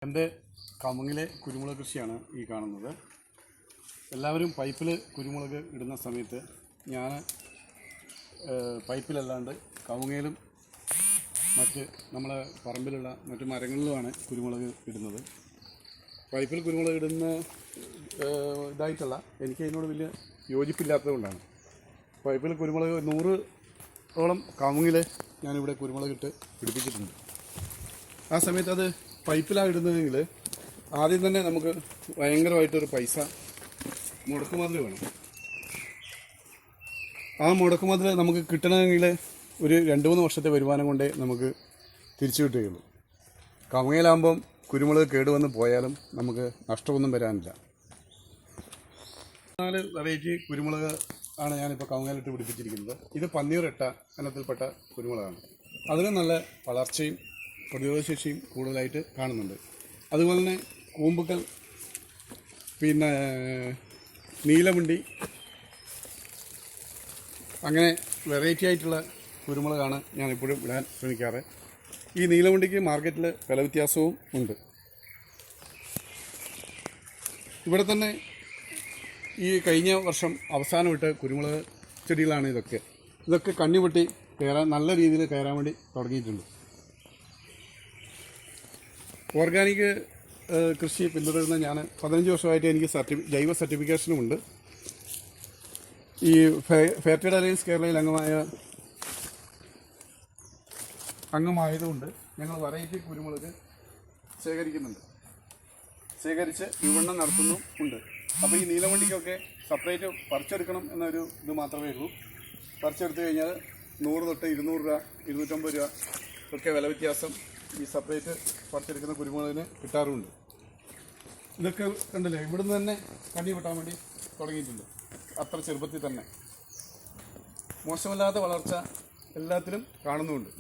എൻ്റെ കമുങ്ങിലെ കുരുമുളക് കൃഷിയാണ് ഈ കാണുന്നത്. എല്ലാവരും പൈപ്പിൽ കുരുമുളക് ഇടുന്ന സമയത്ത് ഞാൻ പൈപ്പിലല്ലാണ്ട് കവുങ്ങയിലും മറ്റ് നമ്മളെ പറമ്പിലുള്ള മറ്റു മരങ്ങളിലുമാണ് കുരുമുളക് ഇടുന്നത്. പൈപ്പിൽ കുരുമുളക് ഇടുന്ന ഇതായിട്ടല്ല, എനിക്ക് അതിനോട് വലിയ യോജിപ്പില്ലാത്തതുകൊണ്ടാണ്. പൈപ്പിൽ കുരുമുളക് 100ഓളം കവുങ്ങിൽ ഞാനിവിടെ കുരുമുളക് ഇട്ട് പിടിപ്പിച്ചിട്ടുണ്ട്. ആ സമയത്ത് അത് പൈപ്പിലാണ് ഇടുന്നതെങ്കിൽ ആദ്യം തന്നെ നമുക്ക് ഭയങ്കരമായിട്ടൊരു പൈസ മുടക്കുമുതൽ വേണം. ആ മുടക്കുമുതൽ നമുക്ക് കിട്ടണമെങ്കിൽ ഒരു 2-3 വർഷത്തെ വരുമാനം കൊണ്ടേ നമുക്ക് തിരിച്ചു കിട്ടുകയുള്ളൂ. കവുങ്ങയിലാകുമ്പം കുരുമുളക് കേടുവന്ന് പോയാലും നമുക്ക് നഷ്ടമൊന്നും വരാനില്ല. 4 വെറൈറ്റി കുരുമുളക് ആണ് ഞാനിപ്പോൾ കവുങ്ങയിലിട്ട് പിടിപ്പിച്ചിരിക്കുന്നത്. ഇത് പന്നീറിട്ട ഇനത്തിൽപ്പെട്ട കുരുമുളകാണ്. അതിന് നല്ല വളർച്ചയും പ്രതിരോധശേഷിയും കൂടുതലായിട്ട് കാണുന്നുണ്ട്. അതുപോലെ തന്നെ കൂമ്പുക്കൽ, പിന്നെ നീലമുണ്ടി, അങ്ങനെ വെറൈറ്റി ആയിട്ടുള്ള കുരുമുളകാണ് ഞാനിപ്പോഴും ഇടാൻ ശ്രമിക്കാറ്. ഈ നീലമുണ്ടിക്ക് മാർക്കറ്റിൽ വില വ്യത്യാസവും ഉണ്ട്. ഇവിടെ തന്നെ ഈ കഴിഞ്ഞ വർഷം അവസാനം ഇട്ട കുരുമുളക് ചെടികളാണ് ഇതൊക്കെ കണ്ണിപൊട്ടി കയറാൻ, നല്ല രീതിയിൽ കയറാൻ വേണ്ടി തുടങ്ങിയിട്ടുണ്ട്. ഓർഗാനിക് കൃഷി പിന്തുടരുന്ന ഞാൻ 15 വർഷമായിട്ട് എനിക്ക് ജൈവ സർട്ടിഫിക്കേഷനുമുണ്ട്. ഈ ഫെയർ ട്രേഡ് അലയൻസ് കേരളയിൽ അംഗമായതുകൊണ്ട് ഞങ്ങൾ വെറൈറ്റി കുരുമുളക് ശേഖരിച്ച് വിപണനം നടത്തുന്നുമുണ്ട്. അപ്പോൾ ഈ നീലമണ്ടിക്കൊക്കെ സെപ്പറേറ്റ് പറിച്ചെടുക്കണം എന്നൊരു ഇത് മാത്രമേ ഉള്ളൂ. പറിച്ചെടുത്ത് കഴിഞ്ഞാൽ 100 തൊട്ട് 200 രൂപ, 250 രൂപ ഒക്കെ വില വ്യത്യാസം ഈ സെപ്പറേറ്റ് പറിച്ചെടുക്കുന്ന കുരുമുളകിന് കിട്ടാറുമുണ്ട്. ഇതൊക്കെ കണ്ടില്ലേ, ഇവിടുന്ന് തന്നെ കണ്ണി വെട്ടാൻ വേണ്ടി തുടങ്ങിയിട്ടുണ്ട്. അത്ര ചെറുപ്പത്തിൽ തന്നെ മോശമല്ലാത്ത വളർച്ച എല്ലാത്തിലും കാണുന്നുമുണ്ട്.